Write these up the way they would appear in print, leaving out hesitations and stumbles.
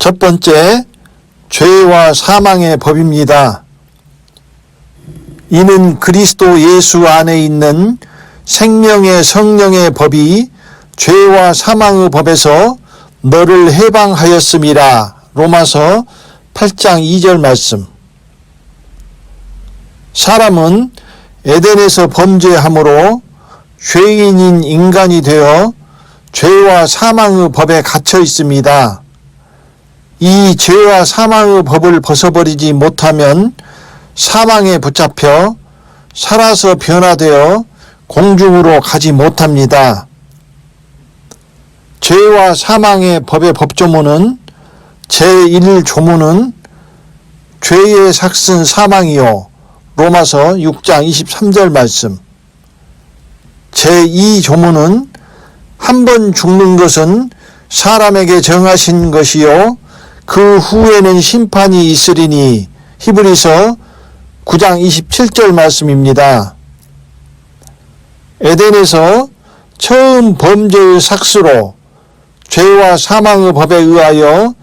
첫 번째, 죄와 사망의 법입니다. 이는 그리스도 예수 안에 있는 생명의 성령의 법이 죄와 사망의 법에서 너를 해방하였음이라. 로마서 8장 2절 말씀. 사람은 에덴에서 범죄함으로 죄인인 인간이 되어 죄와 사망의 법에 갇혀 있습니다. 이 죄와 사망의 법을 벗어버리지 못하면 사망에 붙잡혀 살아서 변화되어 공중으로 가지 못합니다. 죄와 사망의 법의 법조문은 제1조문은 죄의 삭슨 사망이요. 로마서 6장 23절 말씀. 제2조문은 한 번 죽는 것은 사람에게 정하신 것이요 그 후에는 심판이 있으리니. 히브리서 9장 27절 말씀입니다. 에덴에서 처음 범죄의 삭스로 죄와 사망의 법에 의하여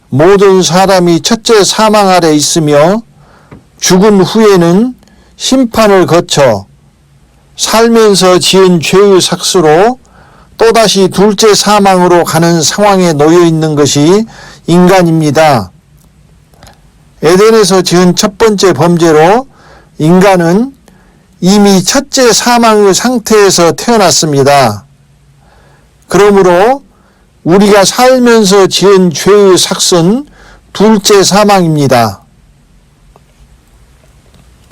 모든 사람이 첫째 사망 아래 있으며 죽은 후에는 심판을 거쳐 살면서 지은 죄의 삭스로 또다시 둘째 사망으로 가는 상황에 놓여 있는 것이 인간입니다. 에덴에서 지은 첫 번째 범죄로 인간은 이미 첫째 사망의 상태에서 태어났습니다. 그러므로 우리가 살면서 지은 죄의 삭은 둘째 사망입니다.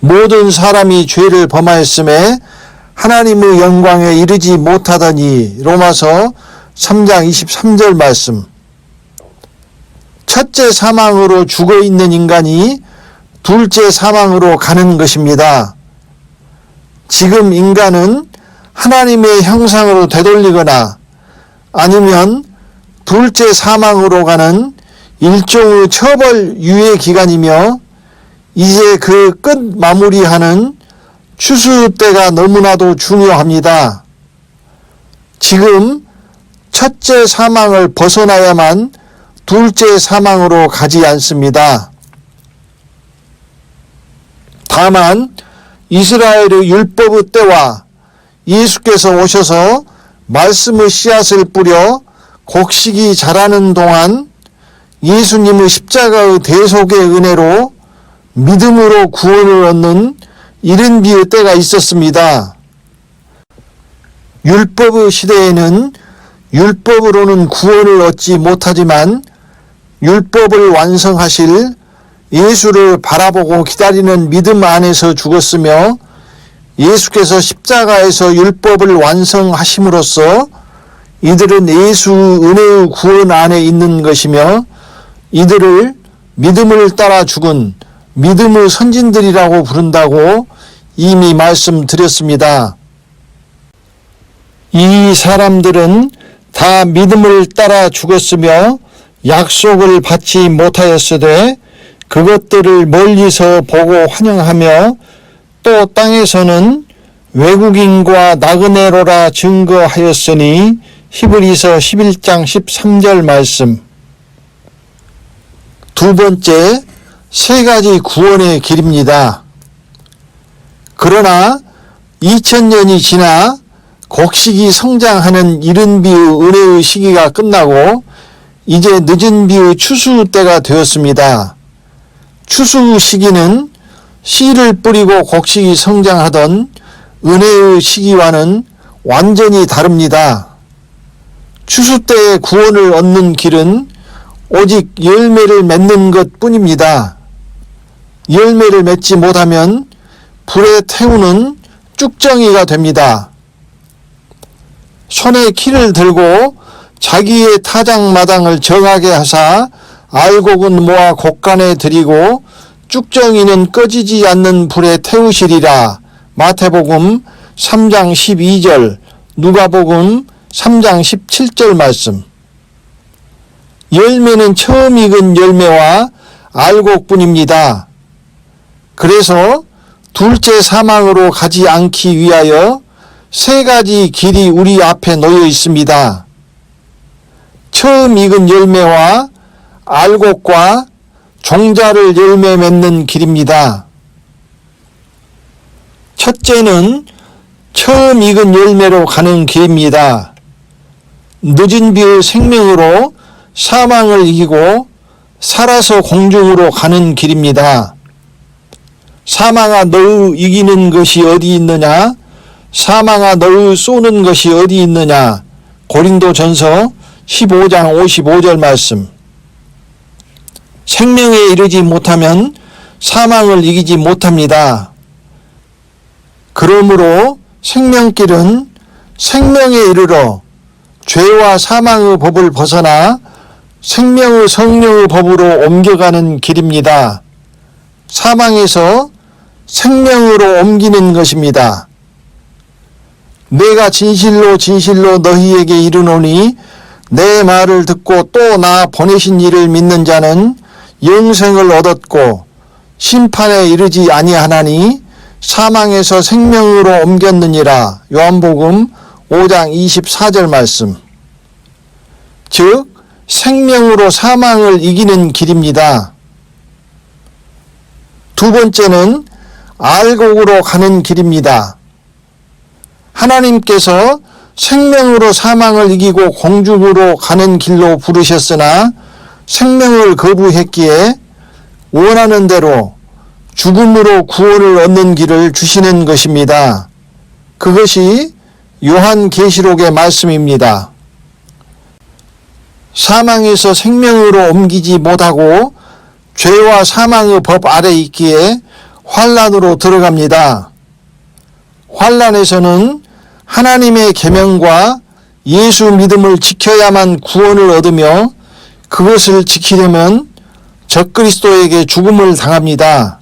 모든 사람이 죄를 범하였음에 하나님의 영광에 이르지 못하더니. 로마서 3장 23절 말씀. 첫째 사망으로 죽어있는 인간이 둘째 사망으로 가는 것입니다. 지금 인간은 하나님의 형상으로 되돌리거나 아니면 둘째 사망으로 가는 일종의 처벌 유예 기간이며 이제 그 끝 마무리하는 추수 때가 너무나도 중요합니다. 지금 첫째 사망을 벗어나야만 둘째 사망으로 가지 않습니다. 다만 이스라엘의 율법의 때와 예수께서 오셔서 말씀의 씨앗을 뿌려 곡식이 자라는 동안 예수님의 십자가의 대속의 은혜로 믿음으로 구원을 얻는 이른비의 때가 있었습니다. 율법의 시대에는 율법으로는 구원을 얻지 못하지만 율법을 완성하실 예수를 바라보고 기다리는 믿음 안에서 죽었으며 예수께서 십자가에서 율법을 완성하심으로써 이들은 예수 은혜의 구원 안에 있는 것이며 이들을 믿음을 따라 죽은 믿음의 선진들이라고 부른다고 이미 말씀드렸습니다. 이 사람들은 다 믿음을 따라 죽었으며 약속을 받지 못하였으되 그것들을 멀리서 보고 환영하며 또 땅에서는 외국인과 나그네로라 증거하였으니. 히브리서 11장 13절 말씀. 두 번째, 세 가지 구원의 길입니다. 그러나 2000년이 지나 곡식이 성장하는 이른비의 은혜의 시기가 끝나고 이제 늦은 비의 추수 때가 되었습니다. 추수 시기는 씨를 뿌리고 곡식이 성장하던 은혜의 시기와는 완전히 다릅니다. 추수 때의 구원을 얻는 길은 오직 열매를 맺는 것 뿐입니다. 열매를 맺지 못하면 불에 태우는 쭉정이가 됩니다. 손에 키를 들고 자기의 타작마당을 정하게 하사 알곡은 모아 곡간에 들이고 쭉정이는 꺼지지 않는 불에 태우시리라. 마태복음 3장 12절, 누가복음 3장 17절 말씀. 열매는 처음 익은 열매와 알곡뿐입니다. 그래서 둘째 사망으로 가지 않기 위하여 세 가지 길이 우리 앞에 놓여 있습니다. 처음 익은 열매와 알곡과 종자를 열매 맺는 길입니다. 첫째는 처음 익은 열매로 가는 길입니다. 늦은 비의 생명으로 사망을 이기고 살아서 공중으로 가는 길입니다. 사망아 너의 이기는 것이 어디 있느냐? 사망아 너의 쏘는 것이 어디 있느냐? 고린도전서 15장 55절 말씀. 생명에 이르지 못하면 사망을 이기지 못합니다. 그러므로 생명길은 생명에 이르러 죄와 사망의 법을 벗어나 생명의 성령의 법으로 옮겨가는 길입니다. 사망에서 생명으로 옮기는 것입니다. 내가 진실로 진실로 너희에게 이르노니 내 말을 듣고 또 나 보내신 이를 믿는 자는 영생을 얻었고 심판에 이르지 아니하나니 사망에서 생명으로 옮겼느니라. 요한복음 5장 24절 말씀. 즉 생명으로 사망을 이기는 길입니다. 두 번째는 알곡으로 가는 길입니다. 하나님께서 생명으로 사망을 이기고 공중으로 가는 길로 부르셨으나 생명을 거부했기에 원하는 대로 죽음으로 구원을 얻는 길을 주시는 것입니다. 그것이 요한계시록의 말씀입니다. 사망에서 생명으로 옮기지 못하고 죄와 사망의 법 아래 있기에 환난으로 들어갑니다. 환난에서는 하나님의 계명과 예수 믿음을 지켜야만 구원을 얻으며 그것을 지키려면 적그리스도에게 죽음을 당합니다.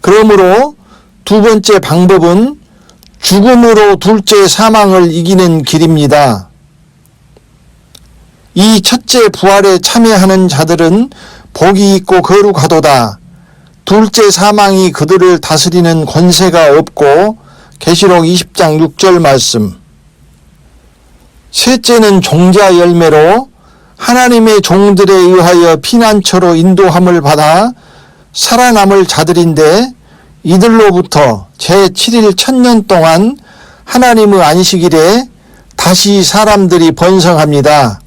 그러므로 두 번째 방법은 죽음으로 둘째 사망을 이기는 길입니다. 이 첫째 부활에 참여하는 자들은 복이 있고 거룩하도다. 둘째 사망이 그들을 다스리는 권세가 없고 계시록 20장 6절 말씀. 셋째는 종자 열매로 하나님의 종들에 의하여 피난처로 인도함을 받아 살아남을 자들인데 이들로부터 제7일 천년 동안 하나님의 안식일에 다시 사람들이 번성합니다.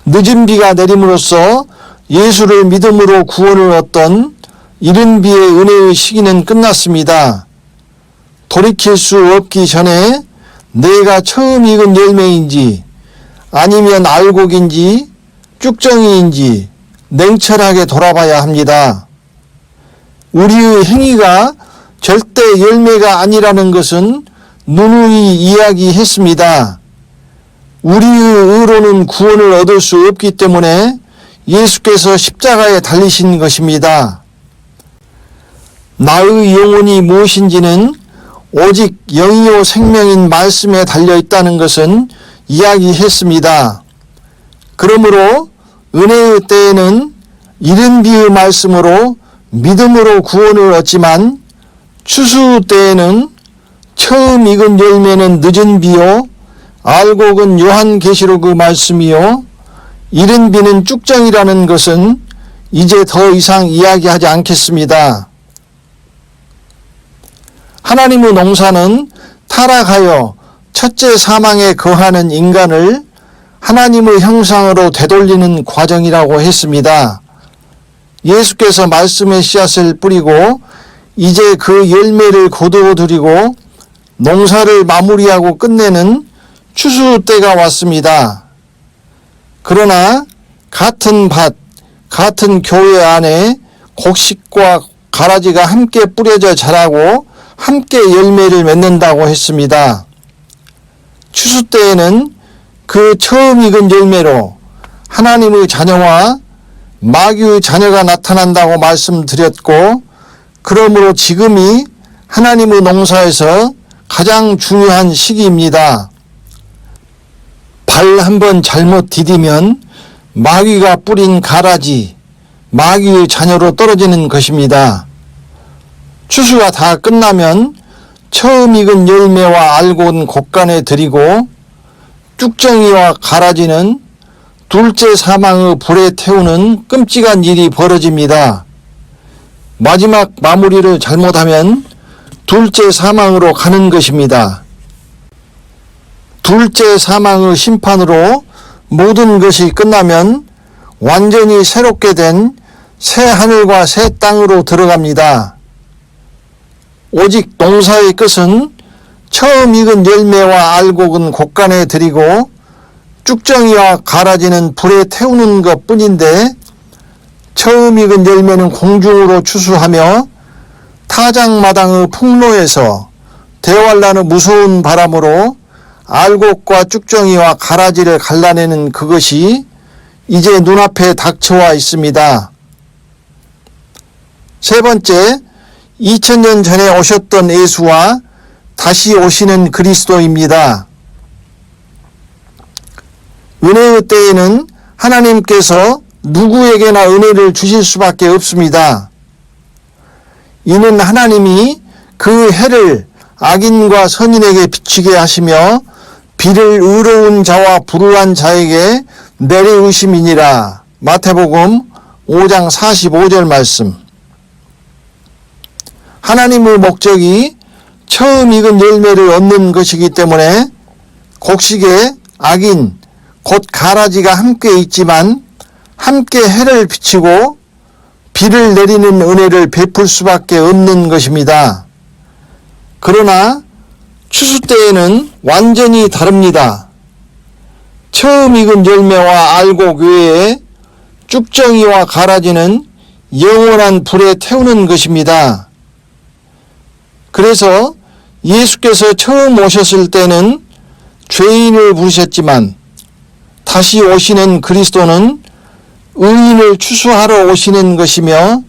늦은 비가 내림으로써 예수를 믿음으로 구원을 얻던 이른 비의 은혜의 시기는 끝났습니다. 돌이킬 수 없기 전에 내가 처음 익은 열매인지 아니면 알곡인지 쭉정이인지 냉철하게 돌아봐야 합니다. 우리의 행위가 절대 열매가 아니라는 것은 누누이 이야기했습니다. 우리의 의로는 구원을 얻을 수 없기 때문에 예수께서 십자가에 달리신 것입니다. 나의 영혼이 무엇인지는 오직 영이요 생명인 말씀에 달려 있다는 것은 이야기했습니다. 그러므로 은혜의 때에는 이른 비의 말씀으로 믿음으로 구원을 얻지만 추수 때에는 처음 익은 열매는 늦은 비요 알곡은 요한계시록의 말씀이요 이른 비는 쭉정이라는 것은 이제 더 이상 이야기하지 않겠습니다. 하나님의 농사는 타락하여 첫째 사망에 거하는 인간을 하나님의 형상으로 되돌리는 과정이라고 했습니다. 예수께서 말씀의 씨앗을 뿌리고 이제 그 열매를 거두어들이고 농사를 마무리하고 끝내는 추수 때가 왔습니다. 그러나 같은 밭, 같은 교회 안에 곡식과 가라지가 함께 뿌려져 자라고 함께 열매를 맺는다고 했습니다. 추수 때에는 그 처음 익은 열매로 하나님의 자녀와 마귀의 자녀가 나타난다고 말씀드렸고, 그러므로 지금이 하나님의 농사에서 가장 중요한 시기입니다. 발 한번 잘못 디디면 마귀가 뿌린 가라지, 마귀의 자녀로 떨어지는 것입니다. 추수가 다 끝나면 처음 익은 열매와 알곡은 곡간에 들이고 쭉정이와 가라지는 둘째 사망의 불에 태우는 끔찍한 일이 벌어집니다. 마지막 마무리를 잘못하면 둘째 사망으로 가는 것입니다. 둘째 사망의 심판으로 모든 것이 끝나면 완전히 새롭게 된 새 하늘과 새 땅으로 들어갑니다. 오직 농사의 끝은 처음 익은 열매와 알곡은 곳간에 들이고 쭉정이와 가라지는 불에 태우는 것 뿐인데, 처음 익은 열매는 공중으로 추수하며 타작마당의 풍로에서 대환란의 무서운 바람으로 알곡과 쭉정이와 가라지를 갈라내는 그것이 이제 눈앞에 닥쳐와 있습니다. 세 번째, 2000년 전에 오셨던 예수와 다시 오시는 그리스도입니다. 은혜의 때에는 하나님께서 누구에게나 은혜를 주실 수밖에 없습니다. 이는 하나님이 그 해를 악인과 선인에게 비추게 하시며 비를 의로운 자와 불의한 자에게 내리우심이니라. 마태복음 5장 45절 말씀. 하나님의 목적이 처음 익은 열매를 얻는 것이기 때문에 곡식에 악인 곧 가라지가 함께 있지만 함께 해를 비추고 비를 내리는 은혜를 베풀 수밖에 없는 것입니다. 그러나 추수 때에는 완전히 다릅니다. 처음 익은 열매와 알곡 외에 쭉정이와 가라지는 영원한 불에 태우는 것입니다. 그래서 예수께서 처음 오셨을 때는 죄인을 부르셨지만 다시 오시는 그리스도는 의인을 추수하러 오시는 것이며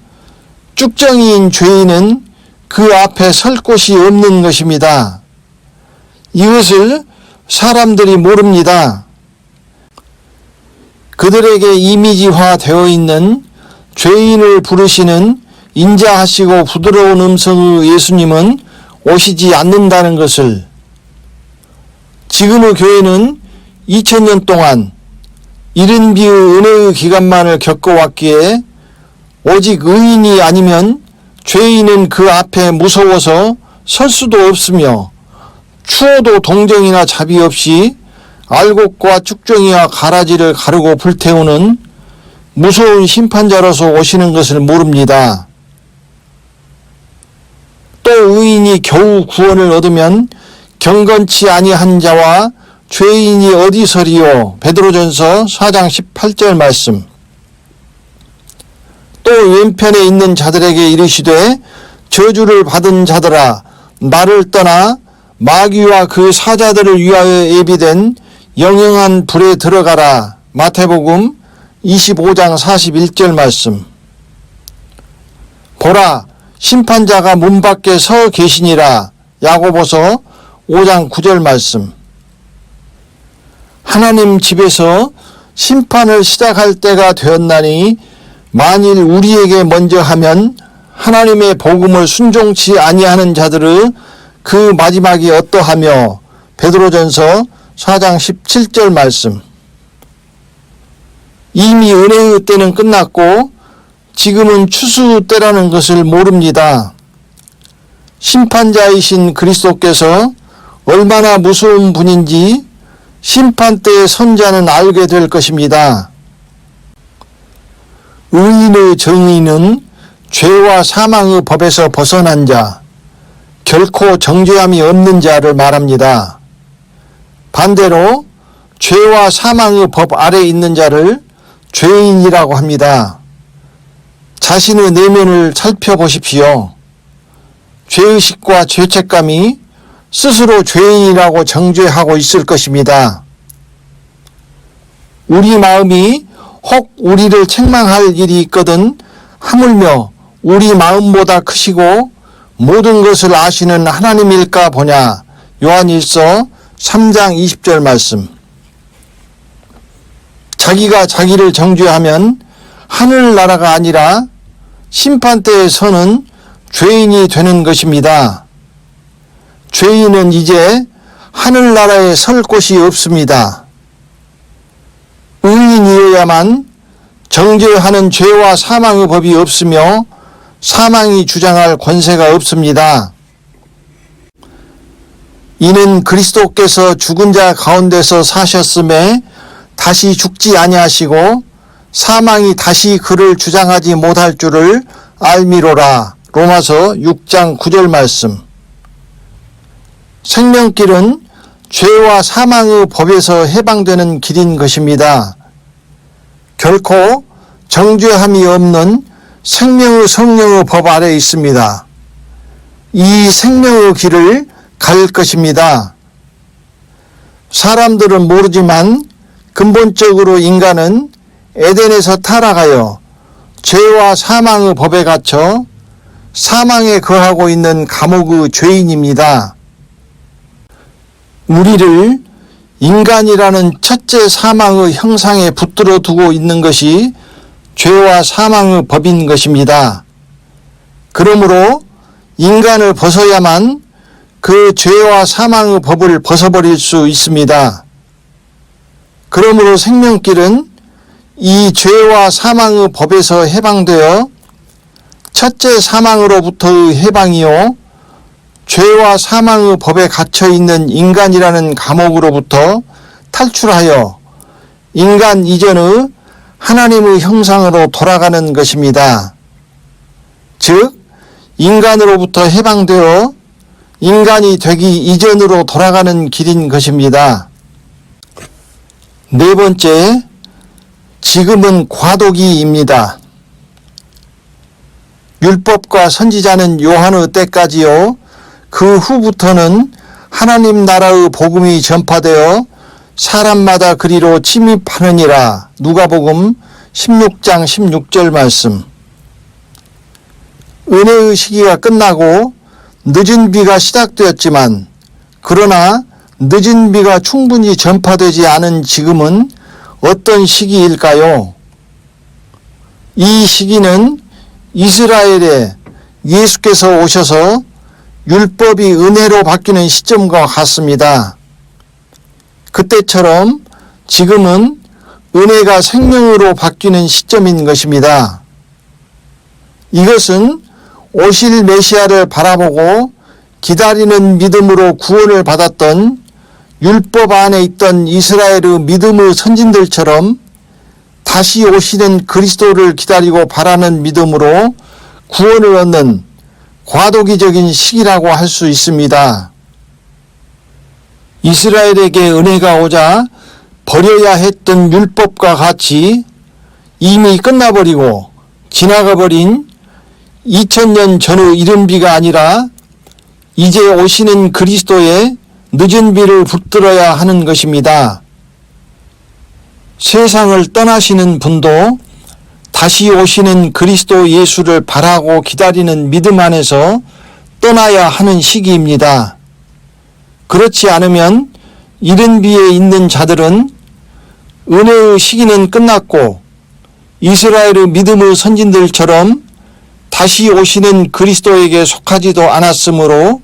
쭉정이인 죄인은 그 앞에 설 곳이 없는 것입니다. 이것을 사람들이 모릅니다. 그들에게 이미지화 되어 있는 죄인을 부르시는 인자하시고 부드러운 음성의 예수님은 오시지 않는다는 것을, 지금의 교회는 2000년 동안 이른 비의 은혜의 기간만을 겪어왔기에 오직 의인이 아니면 죄인은 그 앞에 무서워서 설 수도 없으며 추워도 동정이나 자비 없이 알곡과 쭉정이와 가라지를 가르고 불태우는 무서운 심판자로서 오시는 것을 모릅니다. 또 의인이 겨우 구원을 얻으면 경건치 아니한 자와 죄인이 어디 서리요. 베드로전서 4장 18절 말씀. 또 왼편에 있는 자들에게 이르시되 저주를 받은 자들아 나를 떠나 마귀와 그 사자들을 위하여 예비된 영영한 불에 들어가라. 마태복음 25장 41절 말씀. 보라 심판자가 문 밖에 서 계시니라. 야고보서 5장 9절 말씀. 하나님 집에서 심판을 시작할 때가 되었나니 만일 우리에게 먼저 하면 하나님의 복음을 순종치 아니하는 자들의 그 마지막이 어떠하며. 베드로전서 4장 17절 말씀. 이미 은혜의 때는 끝났고 지금은 추수 때라는 것을 모릅니다. 심판자이신 그리스도께서 얼마나 무서운 분인지 심판 때의 선자는 알게 될 것입니다. 의인의 정의는 죄와 사망의 법에서 벗어난 자, 결코 정죄함이 없는 자를 말합니다. 반대로 죄와 사망의 법 아래 있는 자를 죄인이라고 합니다. 자신의 내면을 살펴보십시오. 죄의식과 죄책감이 스스로 죄인이라고 정죄하고 있을 것입니다. 우리 마음이 혹 우리를 책망할 일이 있거든 하물며 우리 마음보다 크시고 모든 것을 아시는 하나님일까 보냐. 요한일서 3장 20절 말씀. 자기가 자기를 정죄하면 하늘나라가 아니라 심판대에 서는 죄인이 되는 것입니다. 죄인은 이제 하늘나라에 설 곳이 없습니다. 의인이어야만 정죄하는 죄와 사망의 법이 없으며 사망이 주장할 권세가 없습니다. 이는 그리스도께서 죽은 자 가운데서 사셨음에 다시 죽지 아니하시고 사망이 다시 그를 주장하지 못할 줄을 알미로라. 로마서 6장 9절 말씀. 생명길은 죄와 사망의 법에서 해방되는 길인 것입니다. 결코 정죄함이 없는 생명의 성령의 법 아래 있습니다. 이 생명의 길을 갈 것입니다. 사람들은 모르지만 근본적으로 인간은 에덴에서 타락하여 죄와 사망의 법에 갇혀 사망에 거하고 있는 감옥의 죄인입니다. 우리를 인간이라는 첫째 사망의 형상에 붙들어 두고 있는 것이 죄와 사망의 법인 것입니다. 그러므로 인간을 벗어야만 그 죄와 사망의 법을 벗어버릴 수 있습니다. 그러므로 생명길은 이 죄와 사망의 법에서 해방되어 첫째 사망으로부터의 해방이요, 죄와 사망의 법에 갇혀있는 인간이라는 감옥으로부터 탈출하여 인간 이전의 하나님의 형상으로 돌아가는 것입니다. 즉, 인간으로부터 해방되어 인간이 되기 이전으로 돌아가는 길인 것입니다. 네 번째, 지금은 과도기입니다. 율법과 선지자는 요한의 때까지요, 그 후부터는 하나님 나라의 복음이 전파되어 사람마다 그리로 침입하느니라. 누가복음 16장 16절 말씀. 은혜의 시기가 끝나고 늦은 비가 시작되었지만, 그러나 늦은 비가 충분히 전파되지 않은 지금은 어떤 시기일까요? 이 시기는 이스라엘에 예수께서 오셔서 율법이 은혜로 바뀌는 시점과 같습니다. 그때처럼 지금은 은혜가 생명으로 바뀌는 시점인 것입니다. 이것은 오실 메시아를 바라보고 기다리는 믿음으로 구원을 받았던 율법 안에 있던 이스라엘의 믿음의 선진들처럼 다시 오시는 그리스도를 기다리고 바라는 믿음으로 구원을 얻는 과도기적인 시기라고 할 수 있습니다. 이스라엘에게 은혜가 오자 버려야 했던 율법과 같이 이미 끝나버리고 지나가버린 2000년 전의 이른 비가 아니라 이제 오시는 그리스도의 늦은 비를 붙들어야 하는 것입니다. 세상을 떠나시는 분도 다시 오시는 그리스도 예수를 바라고 기다리는 믿음 안에서 떠나야 하는 시기입니다. 그렇지 않으면 이른 비에 있는 자들은 은혜의 시기는 끝났고 이스라엘의 믿음의 선진들처럼 다시 오시는 그리스도에게 속하지도 않았으므로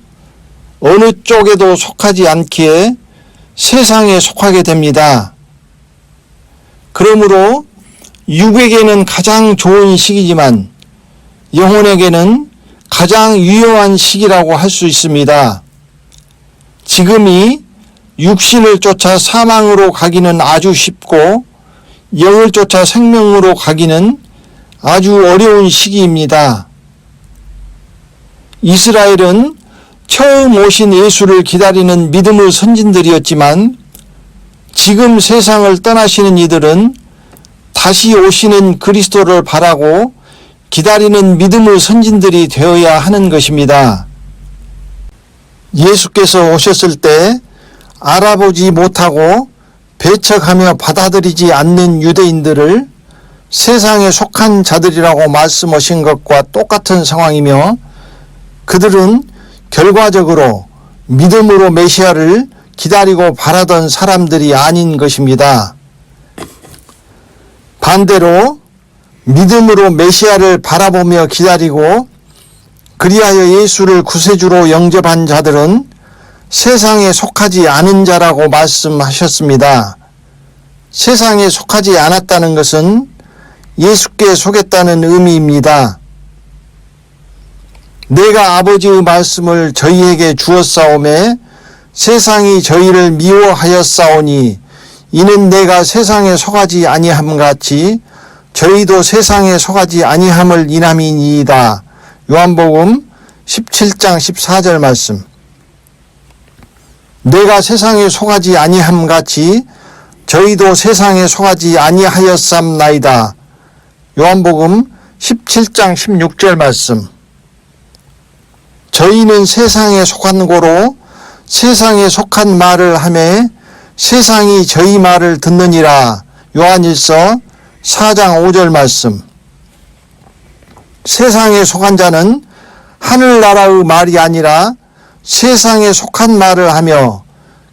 어느 쪽에도 속하지 않기에 세상에 속하게 됩니다. 그러므로 육에게는 가장 좋은 시기지만 영혼에게는 가장 위험한 시기라고 할 수 있습니다. 지금이 육신을 쫓아 사망으로 가기는 아주 쉽고 영을 쫓아 생명으로 가기는 아주 어려운 시기입니다. 이스라엘은 처음 오신 예수를 기다리는 믿음의 선진들이었지만 지금 세상을 떠나시는 이들은 다시 오시는 그리스도를 바라고 기다리는 믿음의 선진들이 되어야 하는 것입니다. 예수께서 오셨을 때 알아보지 못하고 배척하며 받아들이지 않는 유대인들을 세상에 속한 자들이라고 말씀하신 것과 똑같은 상황이며 그들은 결과적으로 믿음으로 메시아를 기다리고 바라던 사람들이 아닌 것입니다. 반대로 믿음으로 메시아를 바라보며 기다리고 그리하여 예수를 구세주로 영접한 자들은 세상에 속하지 않은 자라고 말씀하셨습니다. 세상에 속하지 않았다는 것은 예수께 속했다는 의미입니다. 내가 아버지의 말씀을 저희에게 주었사오매 세상이 저희를 미워하였사오니 이는 내가 세상에 속하지 아니함 같이 저희도 세상에 속하지 아니함을 인함이니이다. 요한복음 17장 14절 말씀. 내가 세상에 속하지 아니함 같이 저희도 세상에 속하지 아니하였삼나이다. 요한복음 17장 16절 말씀. 저희는 세상에 속한 고로 세상에 속한 말을 하매 세상이 저희 말을 듣느니라. 요한일서 4장 5절 말씀. 세상에 속한 자는 하늘나라의 말이 아니라 세상에 속한 말을 하며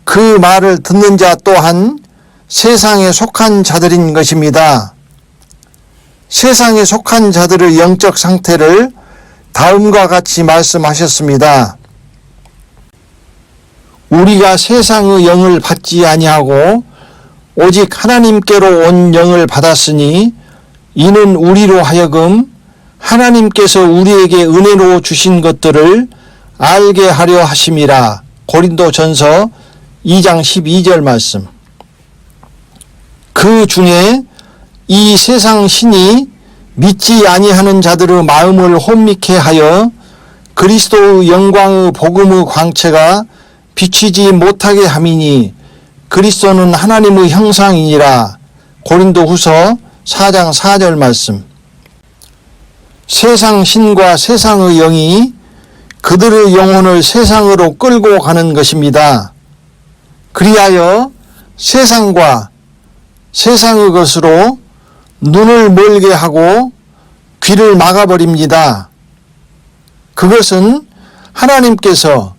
그 말을 듣는 자 또한 세상에 속한 자들인 것입니다. 세상에 속한 자들의 영적 상태를 다음과 같이 말씀하셨습니다. 우리가 세상의 영을 받지 아니하고 오직 하나님께로 온 영을 받았으니 이는 우리로 하여금 하나님께서 우리에게 은혜로 주신 것들을 알게 하려 하심이라. 고린도전서 2장 12절 말씀. 그 중에 이 세상 신이 믿지 아니하는 자들의 마음을 혼미케 하여 그리스도의 영광의 복음의 광채가 비치지 못하게 함이니 그리스도는 하나님의 형상이니라. 고린도후서 4장 4절 말씀. 세상 신과 세상의 영이 그들의 영혼을 세상으로 끌고 가는 것입니다. 그리하여 세상과 세상의 것으로 눈을 멀게 하고 귀를 막아버립니다. 그것은 하나님께서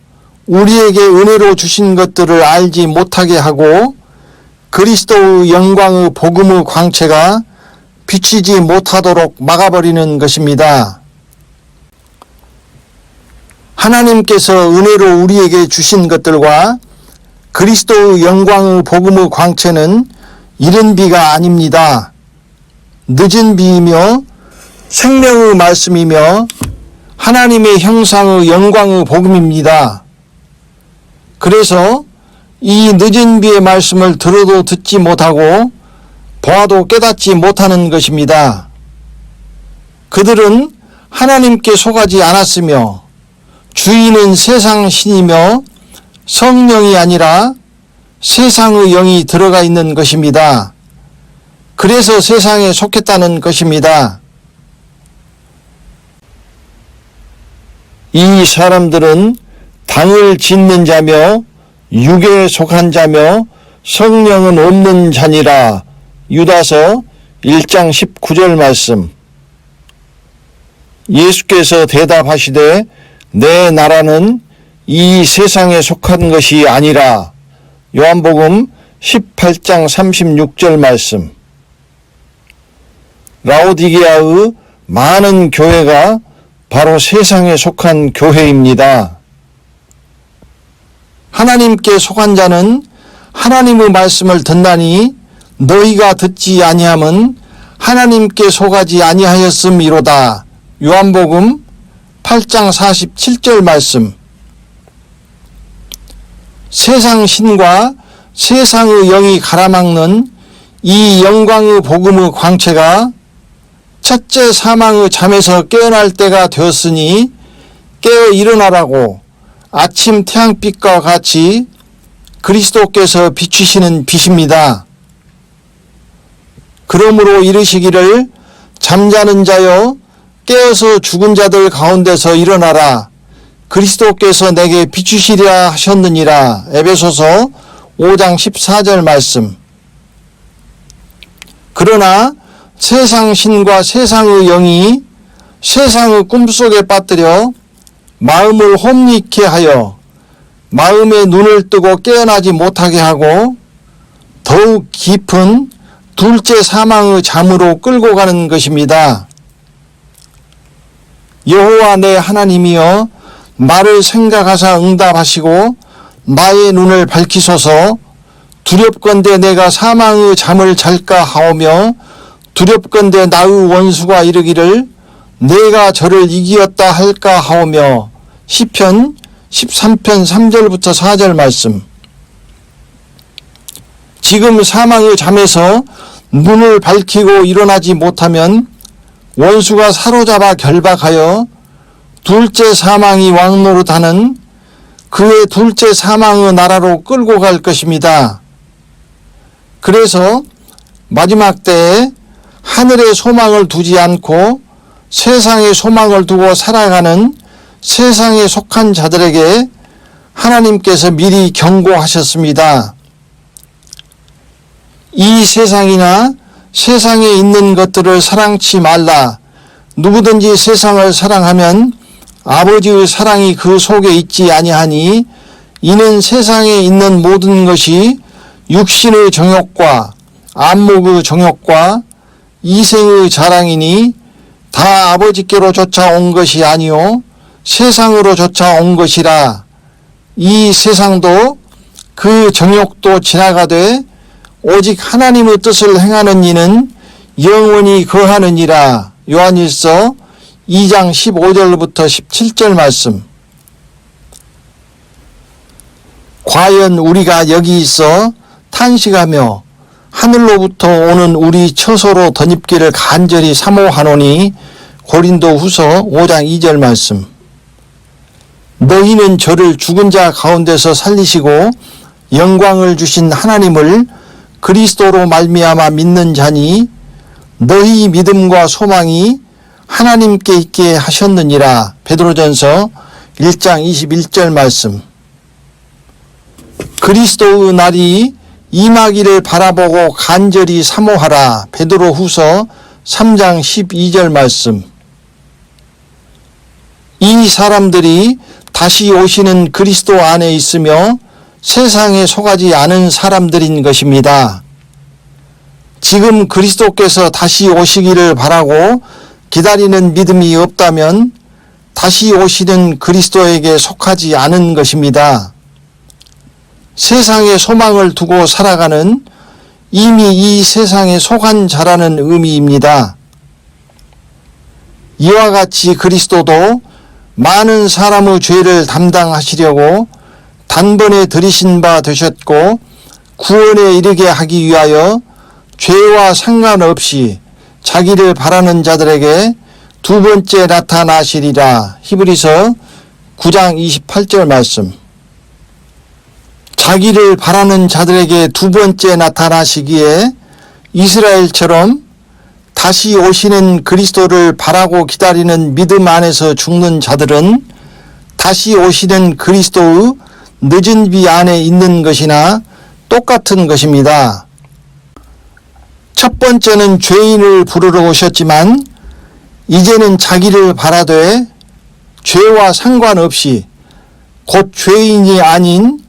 우리에게 은혜로 주신 것들을 알지 못하게 하고 그리스도의 영광의 복음의 광채가 비치지 못하도록 막아버리는 것입니다. 하나님께서 은혜로 우리에게 주신 것들과 그리스도의 영광의 복음의 광채는 이른 비가 아닙니다. 늦은 비이며 생명의 말씀이며 하나님의 형상의 영광의 복음입니다. 그래서 이 늦은 비의 말씀을 들어도 듣지 못하고 보아도 깨닫지 못하는 것입니다. 그들은 하나님께 속하지 않았으며 주인은 세상 신이며 성령이 아니라 세상의 영이 들어가 있는 것입니다. 그래서 세상에 속했다는 것입니다. 이 사람들은 당을 짓는 자며 육에 속한 자며 성령은 없는 자니라. 유다서 1장 19절 말씀. 예수께서 대답하시되 내 나라는 이 세상에 속한 것이 아니라. 요한복음 18장 36절 말씀. 라오디게아의 많은 교회가 바로 세상에 속한 교회입니다. 하나님께 속한 자는 하나님의 말씀을 듣나니 너희가 듣지 아니함은 하나님께 속하지 아니하였음이로다. 요한복음 8장 47절 말씀. 세상 신과 세상의 영이 가라막는 이 영광의 복음의 광채가 첫째 사망의 잠에서 깨어날 때가 되었으니 깨어 일어나라고 아침 태양빛과 같이 그리스도께서 비추시는 빛입니다. 그러므로 이르시기를 잠자는 자여 깨어서 죽은 자들 가운데서 일어나라. 그리스도께서 내게 비추시리라 하셨느니라. 에베소서 5장 14절 말씀. 그러나 세상 신과 세상의 영이 세상의 꿈속에 빠뜨려 마음을 혼미케 하여 마음의 눈을 뜨고 깨어나지 못하게 하고 더욱 깊은 둘째 사망의 잠으로 끌고 가는 것입니다. 여호와 내 하나님이여 나를 생각하사 응답하시고 나의 눈을 밝히소서. 두렵건대 내가 사망의 잠을 잘까 하오며 두렵건대 나의 원수가 이르기를 내가 저를 이기었다 할까 하오며. 시편 13편 3절부터 4절 말씀. 지금 사망의 잠에서 눈을 밝히고 일어나지 못하면 원수가 사로잡아 결박하여 둘째 사망이 왕노릇하는 그의 둘째 사망의 나라로 끌고 갈 것입니다. 그래서 마지막 때에 하늘의 소망을 두지 않고 세상의 소망을 두고 살아가는 세상에 속한 자들에게 하나님께서 미리 경고하셨습니다. 이 세상이나 세상에 있는 것들을 사랑치 말라. 누구든지 세상을 사랑하면 아버지의 사랑이 그 속에 있지 아니하니 이는 세상에 있는 모든 것이 육신의 정욕과 안목의 정욕과 이생의 자랑이니 다 아버지께로 쫓아온 것이 아니요 세상으로 쫓아온 것이라. 이 세상도 그 정욕도 지나가되 오직 하나님의 뜻을 행하는 이는 영원히 거하느니라. 요한일서 2장 15절부터 17절 말씀. 과연 우리가 여기 있어 탄식하며 하늘로부터 오는 우리 처소로 덧입기를 간절히 사모하노니. 고린도 후서 5장 2절 말씀. 너희는 저를 죽은 자 가운데서 살리시고 영광을 주신 하나님을 그리스도로 말미암아 믿는 자니 너희 믿음과 소망이 하나님께 있게 하셨느니라. 베드로전서 1장 21절 말씀. 그리스도의 날이 임하기를 바라보고 간절히 사모하라. 베드로 후서 3장 12절 말씀. 이 사람들이 다시 오시는 그리스도 안에 있으며 세상에 속하지 않은 사람들인 것입니다. 지금 그리스도께서 다시 오시기를 바라고 기다리는 믿음이 없다면 다시 오시는 그리스도에게 속하지 않은 것입니다. 세상에 소망을 두고 살아가는 이미 이 세상에 속한 자라는 의미입니다. 이와 같이 그리스도도 많은 사람의 죄를 담당하시려고 단번에 들이신 바 되셨고 구원에 이르게 하기 위하여 죄와 상관없이 자기를 바라는 자들에게 두 번째 나타나시리라. 히브리서 9장 28절 말씀. 자기를 바라는 자들에게 두 번째 나타나시기에 이스라엘처럼 다시 오시는 그리스도를 바라고 기다리는 믿음 안에서 죽는 자들은 다시 오시는 그리스도의 늦은 비 안에 있는 것이나 똑같은 것입니다. 첫 번째는 죄인을 부르러 오셨지만 이제는 자기를 바라되 죄와 상관없이 곧 죄인이 아닌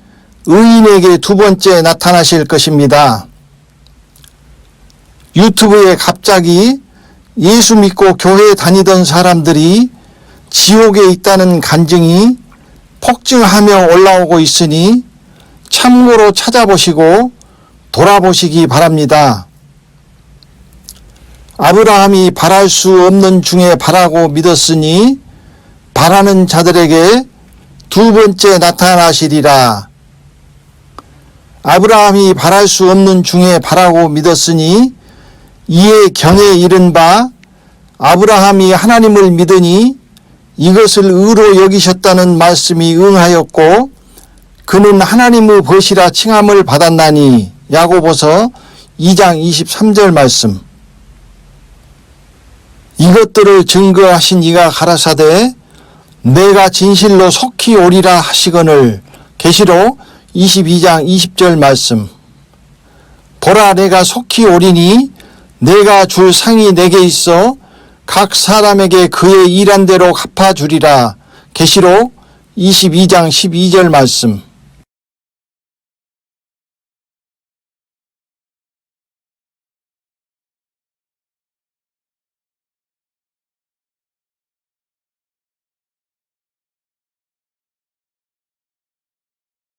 의인에게 두 번째 나타나실 것입니다. 유튜브에 갑자기 예수 믿고 교회에 다니던 사람들이 지옥에 있다는 간증이 폭증하며 올라오고 있으니 참고로 찾아보시고 돌아보시기 바랍니다. 아브라함이 바랄 수 없는 중에 바라고 믿었으니 바라는 자들에게 두 번째 나타나시리라. 아브라함이 바랄 수 없는 중에 바라고 믿었으니 이에 경에 이른 바 아브라함이 하나님을 믿으니 이것을 의로 여기셨다는 말씀이 응하였고 그는 하나님의 벗이라 칭함을 받았나니. 야고보서 2장 23절 말씀. 이것들을 증거하신 이가 가라사대 내가 진실로 속히 오리라 하시거늘. 계시록 22장 20절 말씀. 보라 내가 속히 오리니 내가 줄 상이 내게 있어 각 사람에게 그의 일한 대로 갚아주리라. 계시록 22장 12절 말씀.